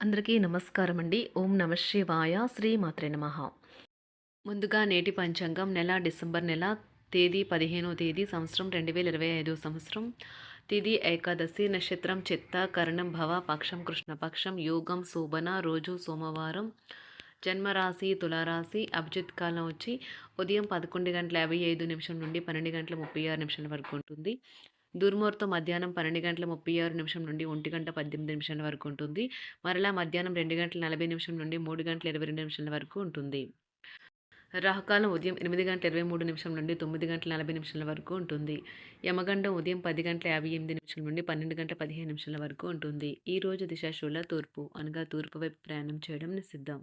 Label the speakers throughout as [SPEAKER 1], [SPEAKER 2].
[SPEAKER 1] అందరికీ నమస్కారం అండి. ఓం నమ శివాయ. శ్రీమాత్రే నమః. ముందుగా నేటి పంచాంగం నెల డిసెంబర్ నెల తేదీ 15వ తేదీ సంవత్సరం 2025 సంవత్సరం. తిథి ఏకాదశి, నక్షత్రం చిత్త, కరణం భవ, పక్షం కృష్ణపక్షం, యోగం శోభన, రోజు సోమవారం, జన్మరాశి తులారాశి, అభిజిత్ కాలం వచ్చి ఉదయం 11:55 నుండి 12:36 వరకు ఉంటుంది. దుర్ముహూర్తం మధ్యాహ్నం 12:36 నుండి 1:18 వరకు ఉంటుంది. మరలా మధ్యాహ్నం 2:40 నుండి 3:22 వరకు ఉంటుంది. రాహుకాలం ఉదయం 8:23 నుండి 9:40 వరకు ఉంటుంది. యమగండం ఉదయం 10:58 నుండి 12:15 వరకు ఉంటుంది. ఈ రోజు దిశాశూల తూర్పు అనగా తూర్పు వైపు ప్రయాణం చేయడం నిషిద్ధం.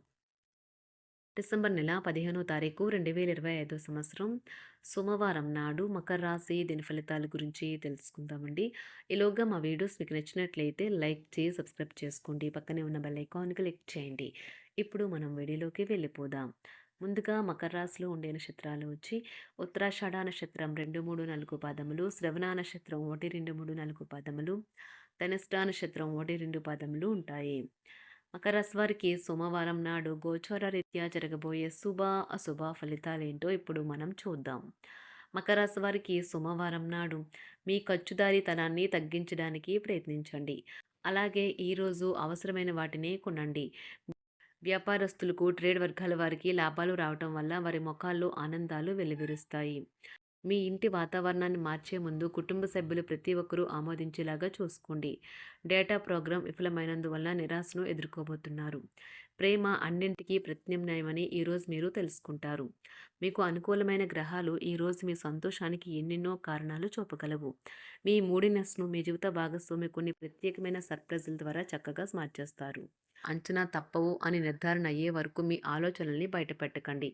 [SPEAKER 1] డిసెంబర్ నెల 15వ తారీఖు 2025 సంవత్సరం సోమవారం నాడు మకర రాశి దీని ఫలితాల గురించి తెలుసుకుందామండి. ఈలోగా మా వీడియోస్ మీకు నచ్చినట్లయితే లైక్ చేసి సబ్స్క్రైబ్ చేసుకోండి. పక్కనే ఉన్న బెల్ ఐకాన్ క్లిక్ చేయండి. ఇప్పుడు మనం వీడియోలోకి వెళ్ళిపోదాం. ముందుగా మకర రాశిలో ఉండే నక్షత్రాలు వచ్చి ఉత్తరాషాఢ నక్షత్రం 2, 3, 4 పాదములు, శ్రవణ నక్షత్రం 1, 2, 3, 4 పాదములు, ధనిష్ట నక్షత్రం 1, 2 పాదములు ఉంటాయి. మకర రాశి వారికి సోమవారం నాడు గోచార రీత్యా జరగబోయే శుభ అశుభ ఫలితాలేంటో ఇప్పుడు మనం చూద్దాం. మకర రాశి వారికి సోమవారం నాడు మీ ఖర్చుదారీతనాన్ని తగ్గించడానికి ప్రయత్నించండి. అలాగే ఈరోజు అవసరమైన వాటిని కొనండి. వ్యాపారస్తులకు, ట్రేడ్ వర్గాల వారికి లాభాలు రావటం వల్ల వారి ముఖాల్లో ఆనందాలు వెల్లివిరుస్తాయి. మీ ఇంటి వాతావరణాన్ని మార్చే ముందు కుటుంబ సభ్యులు ప్రతి ఒక్కరూ ఆమోదించేలాగా చూసుకోండి. డేటా ప్రోగ్రాం విఫలమైనందువల్ల నిరాశను ఎదుర్కోబోతున్నారు. ప్రేమ అన్నింటికీ ప్రత్యామ్నాయమని ఈరోజు మీరు తెలుసుకుంటారు. మీకు అనుకూలమైన గ్రహాలు ఈరోజు మీ సంతోషానికి ఎన్నెన్నో కారణాలు చూపగలవు. మీ మూడినెస్ను మీ జీవిత భాగస్వామి కొన్ని ప్రత్యేకమైన సర్ప్రైజుల ద్వారా చక్కగా మార్చేస్తారు. అంచనా తప్పవు అని నిర్ధారణ అయ్యే వరకు మీ ఆలోచనల్ని బయటపెట్టకండి.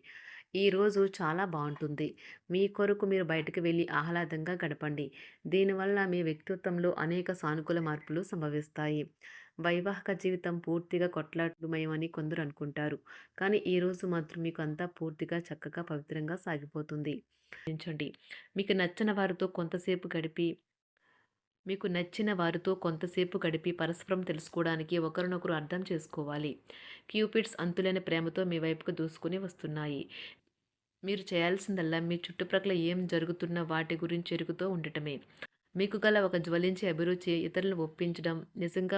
[SPEAKER 1] ఈరోజు చాలా బాగుంటుంది. మీ కొరకు మీరు బయటకు వెళ్ళి ఆహ్లాదంగా గడపండి. దీనివల్ల మీ వ్యక్తిత్వంలో అనేక సానుకూల మార్పులు సంభవిస్తాయి. వైవాహిక జీవితం పూర్తిగా కొట్లాటమయమని కొందరు అనుకుంటారు. కానీ ఈరోజు మాత్రం మీకు అంతా పూర్తిగా చక్కగా పవిత్రంగా సాగిపోతుంది. గమనించండి. మీకు నచ్చిన వారితో కొంతసేపు గడిపి మీకు నచ్చిన వారితో కొంతసేపు గడిపి పరస్పరం తెలుసుకోవడానికి ఒకరినొకరు అర్థం చేసుకోవాలి. క్యూపిడ్స్ అంతులేని ప్రేమతో మీ వైపుకు దూసుకుని వస్తున్నాయి. మీరు చేయాల్సిందల్లా మీ చుట్టుప్రక్కల ఏం జరుగుతున్న వాటి గురించి ఎరుగుతూ ఉండటమే. మీకు గల ఒక జ్వలించే అభిరుచి ఇతరులను ఒప్పించడం నిజంగా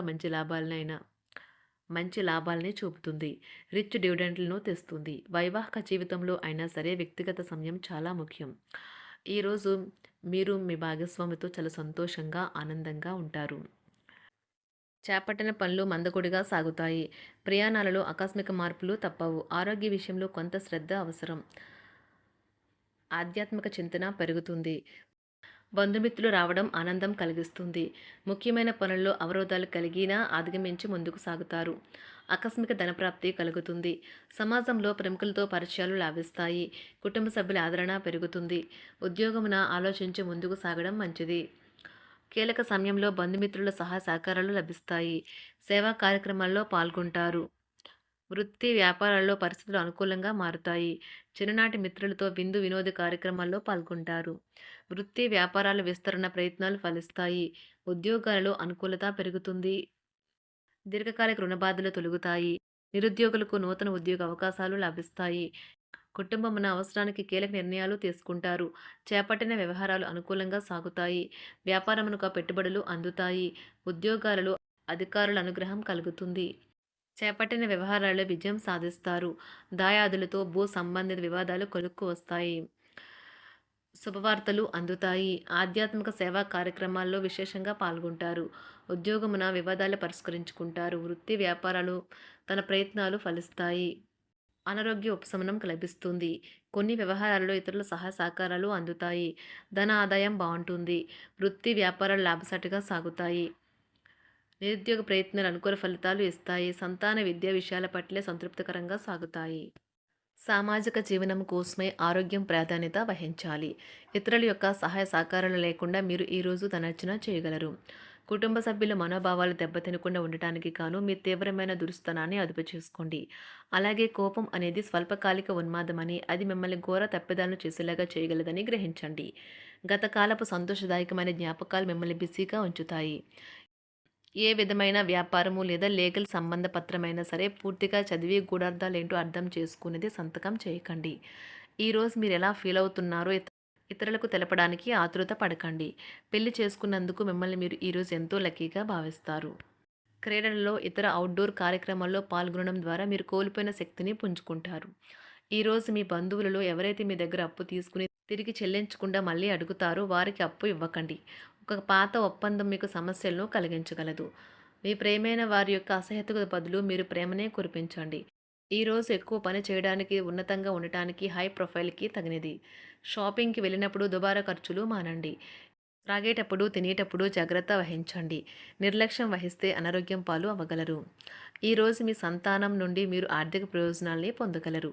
[SPEAKER 1] మంచి లాభాలని చూపుతుంది. రిచ్ డివిడెండ్లను తెస్తుంది. వైవాహిక జీవితంలో అయినా సరే వ్యక్తిగత సమయం చాలా ముఖ్యం. ఈరోజు మీరు మీ భాగస్వామితో చాలా సంతోషంగా, ఆనందంగా ఉంటారు. చేపట్టిన పనులు మందకొడిగా సాగుతాయి. ప్రయాణాలలో ఆకస్మిక మార్పులు తప్పవు. ఆరోగ్య విషయంలో కొంత శ్రద్ధ అవసరం. ఆధ్యాత్మిక చింతన పెరుగుతుంది. బంధుమిత్రులు రావడం ఆనందం కలిగిస్తుంది. ముఖ్యమైన పనుల్లో అవరోధాలు కలిగినా అధిగమించి ముందుకు సాగుతారు. ఆకస్మిక ధనప్రాప్తి కలుగుతుంది. సమాజంలో ప్రముఖులతో పరిచయాలు లాభిస్తాయి. కుటుంబ సభ్యుల ఆదరణ పెరుగుతుంది. ఉద్యోగమున ఆలోచించి ముందుకు సాగడం మంచిది. కీలక సమయంలో బంధుమిత్రుల సహాయ సహకారాలు లభిస్తాయి. సేవా కార్యక్రమాల్లో పాల్గొంటారు. వృత్తి వ్యాపారాల్లో పరిస్థితులు అనుకూలంగా మారుతాయి. చిన్ననాటి మిత్రులతో విందు వినోద కార్యక్రమాల్లో పాల్గొంటారు. వృత్తి వ్యాపారాల విస్తరణ ప్రయత్నాలు ఫలిస్తాయి. ఉద్యోగాలలో అనుకూలత పెరుగుతుంది. దీర్ఘకాలిక రుణ బాధలు తొలగుతాయి. నిరుద్యోగులకు నూతన ఉద్యోగ అవకాశాలు లభిస్తాయి. కుటుంబమున అవసరానికి కీలక నిర్ణయాలు తీసుకుంటారు. చేపట్టిన వ్యవహారాలు అనుకూలంగా సాగుతాయి. వ్యాపారమునకు పెట్టుబడులు అందుతాయి. ఉద్యోగాలలో అధికారుల అనుగ్రహం కలుగుతుంది. చేపట్టిన వ్యవహారాల్లో విజయం సాధిస్తారు. దాయాదులతో భూ సంబంధిత వివాదాలు కొలుక్కు వస్తాయి. శుభవార్తలు అందుతాయి. ఆధ్యాత్మిక సేవా కార్యక్రమాల్లో విశేషంగా పాల్గొంటారు. ఉద్యోగమున వివాదాలు పరిష్కరించుకుంటారు. వృత్తి వ్యాపారాలు తన ప్రయత్నాలు ఫలిస్తాయి. అనారోగ్య ఉపశమనం లభిస్తుంది. కొన్ని వ్యవహారాల్లో ఇతరుల సహాయ సహకారాలు అందుతాయి. ధన ఆదాయం బాగుంటుంది. వృత్తి వ్యాపారాలు లాభసాటిగా సాగుతాయి. నిరుద్యోగ ప్రయత్నాలు అనుకూల ఫలితాలు ఇస్తాయి. సంతాన విద్యా విషయాల పట్లే సంతృప్తికరంగా సాగుతాయి. సామాజిక జీవనం కోసమే ఆరోగ్యం ప్రాధాన్యత వహించాలి. ఇతరుల యొక్క సహాయ సహకారాలు లేకుండా మీరు ఈరోజు ధనార్జన చేయగలరు. కుటుంబ సభ్యుల మనోభావాలు దెబ్బతినకుండా ఉండటానికి గాను మీ తీవ్రమైన దురుస్తనాన్ని అదుపు చేసుకోండి. అలాగే కోపం అనేది స్వల్పకాలిక ఉన్మాదమని, అది మిమ్మల్ని ఘోర తప్పిదాలను చేసేలాగా చేయగలదని గ్రహించండి. గత కాలపు సంతోషదాయకమైన జ్ఞాపకాలు మిమ్మల్ని బిజీగా ఉంచుతాయి. ఏ విధమైన వ్యాపారము లేదా లీగల్ సంబంధ పత్రమైనా సరే పూర్తిగా చదివి గూఢార్థాలేంటో అర్థం చేసుకునేది సంతకం చేయకండి. ఈరోజు మీరు ఎలా ఫీల్ అవుతున్నారో ఇతరులకు తెలపడానికి ఆతురత పడకండి. పెళ్లి చేసుకున్నందుకు మిమ్మల్ని మీరు ఈరోజు ఎంతో లక్కీగా భావిస్తారు. క్రీడలలో ఇతర అవుట్‌డోర్ కార్యక్రమాల్లో పాల్గొనడం ద్వారా మీరు కోల్పోయిన శక్తిని పుంజుకుంటారు. ఈరోజు మీ బంధువులలో ఎవరైతే మీ దగ్గర అప్పు తీసుకుని తిరిగి చెల్లించకుండా మళ్ళీ అడుగుతారో వారికి అప్పు ఇవ్వకండి. ఒక పాత ఒప్పందం మీకు సమస్యలను కలిగించగలదు. మీ ప్రియమైన వారి యొక్క అసహ్యతకు బదులు మీరు ప్రేమనే కురిపించండి. ఈరోజు ఎక్కువ పని చేయడానికి, ఉన్నతంగా ఉండటానికి, హై ప్రొఫైల్‌కి తగినది. షాపింగ్‌కి వెళ్ళినప్పుడు దుబారా ఖర్చులు మానండి. త్రాగేటప్పుడు, తినేటప్పుడు జాగ్రత్త వహించండి. నిర్లక్ష్యం వహిస్తే అనారోగ్యం పాలు అవ్వగలరు. ఈరోజు మీ సంతానం నుండి మీరు ఆర్థిక ప్రయోజనాల్ని పొందగలరు.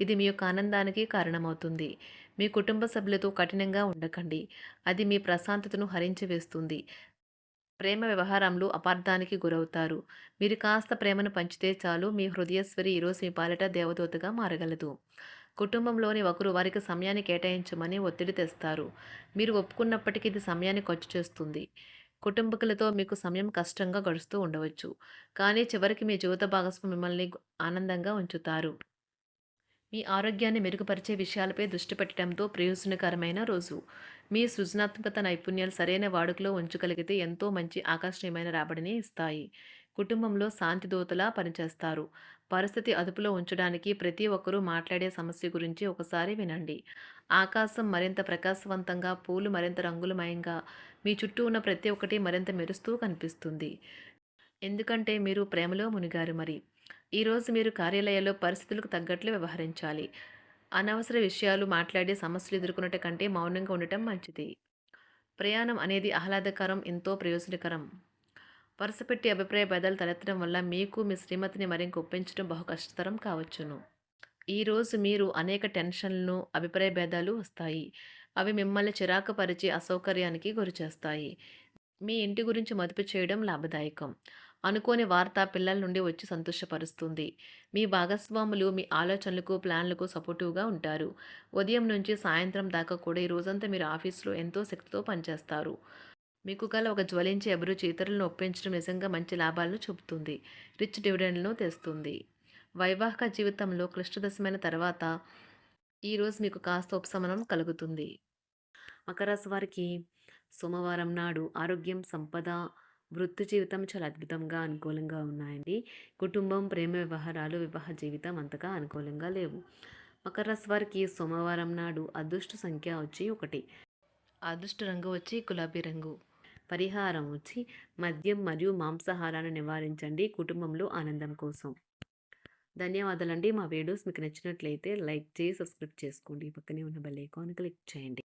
[SPEAKER 1] ఇది మీ యొక్క ఆనందానికి కారణమవుతుంది. మీ కుటుంబ సభ్యులతో కఠినంగా ఉండకండి. అది మీ ప్రశాంతతను హరించి వేస్తుంది. ప్రేమ వ్యవహారంలో అపార్థానికి గురవుతారు. మీరు కాస్త ప్రేమను పంచితే చాలు మీ హృదయస్వరి ఈరోజు మీ పాలిట దేవదూతగా మారగలదు. కుటుంబంలోని ఒకరు వారికి సమయాన్ని కేటాయించమని ఒత్తిడి తెస్తారు. మీరు ఒప్పుకున్నప్పటికీ ఇది సమయాన్ని ఖర్చు చేస్తుంది. కుటుంబకులతో మీకు సమయం కష్టంగా గడుస్తూ ఉండవచ్చు. కానీ చివరికి మీ జీవిత భాగస్వామి మిమ్మల్ని ఆనందంగా ఉంచుతారు. మీ ఆరోగ్యాన్ని మెరుగుపరిచే విషయాలపై దృష్టి పెట్టడంతో ప్రయోజనకరమైన రోజు. మీ సృజనాత్మకత నైపుణ్యాలు సరైన వాడుకలో ఉంచగలిగితే ఎంతో మంచి ఆకర్షణీయమైన రాబడిని ఇస్తాయి. కుటుంబంలో శాంతి దూతలా పనిచేస్తారు. పరిస్థితి అదుపులో ఉంచడానికి ప్రతి ఒక్కరూ మాట్లాడే సమస్య గురించి ఒకసారి వినండి. ఆకాశం మరింత ప్రకాశవంతంగా, పూలు మరింత రంగులమయంగా, మీ చుట్టూ ఉన్న ప్రతి ఒక్కటి మరింత మెరుస్తూ కనిపిస్తుంది. ఎందుకంటే మీరు ప్రేమలో మునిగారు మరి. ఈరోజు మీరు కార్యాలయాల్లో పరిస్థితులకు తగ్గట్లు వ్యవహరించాలి. అనవసర విషయాలు మాట్లాడి సమస్యలు ఎదుర్కొనట కంటే మౌనంగా ఉండటం మంచిది. ప్రయాణం అనేది ఆహ్లాదకరం, ఎంతో ప్రయోజనకరం. వరుసపెట్టి అభిప్రాయ భేదాలు తలెత్తడం వల్ల మీకు మీ శ్రీమతిని మరింక ఒప్పించడం బహు కష్టతరం కావచ్చును. ఈరోజు మీరు అనేక టెన్షన్లను, అభిప్రాయ భేదాలు వస్తాయి. అవి మిమ్మల్ని చిరాకు పరిచి అసౌకర్యానికి గురిచేస్తాయి. మీ ఇంటి గురించి మదుపు చేయడం లాభదాయకం. అనుకోని వార్త పిల్లల నుండి వచ్చి సంతోషపరుస్తుంది. మీ భాగస్వాములు మీ ఆలోచనలకు, ప్లాన్లకు సపోర్టివ్‌గా ఉంటారు. ఉదయం నుంచి సాయంత్రం దాకా కూడా ఈ రోజంతా మీరు ఆఫీస్‌లో ఎంతో శక్తితో పనిచేస్తారు. మీకు గల ఒక జ్వలించే అభిరుచి ఇతరులను ఒప్పించడం నిజంగా మంచి లాభాలను చూపుతుంది. రిచ్ డివిడెండ్‌లను తెస్తుంది. వైవాహిక జీవితంలో క్లిష్టదశమైన తర్వాత ఈరోజు మీకు కాస్త ఉపశమనం కలుగుతుంది. మకర రాశి వారికి సోమవారం నాడు ఆరోగ్యం, సంపద, వృత్తి జీవితం చాలా అద్భుతంగా అనుకూలంగా ఉన్నాయండి. కుటుంబం, ప్రేమ వ్యవహారాలు, వివాహ జీవితం అంతగా అనుకూలంగా లేవు. మకర రాశి వారికి సోమవారం నాడు అదృష్ట సంఖ్య వచ్చి 1. అదృష్ట రంగు వచ్చి గులాబీ రంగు. పరిహారం వచ్చి మద్యం మరియు మాంసాహారాన్ని నివారించండి కుటుంబంలో ఆనందం కోసం. ధన్యవాదాలండి. మా వీడియోస్ మీకు నచ్చినట్లయితే లైక్ చేసి సబ్స్క్రైబ్ చేసుకోండి. పక్కనే ఉన్న బెల్ ఐకాన్ క్లిక్ చేయండి.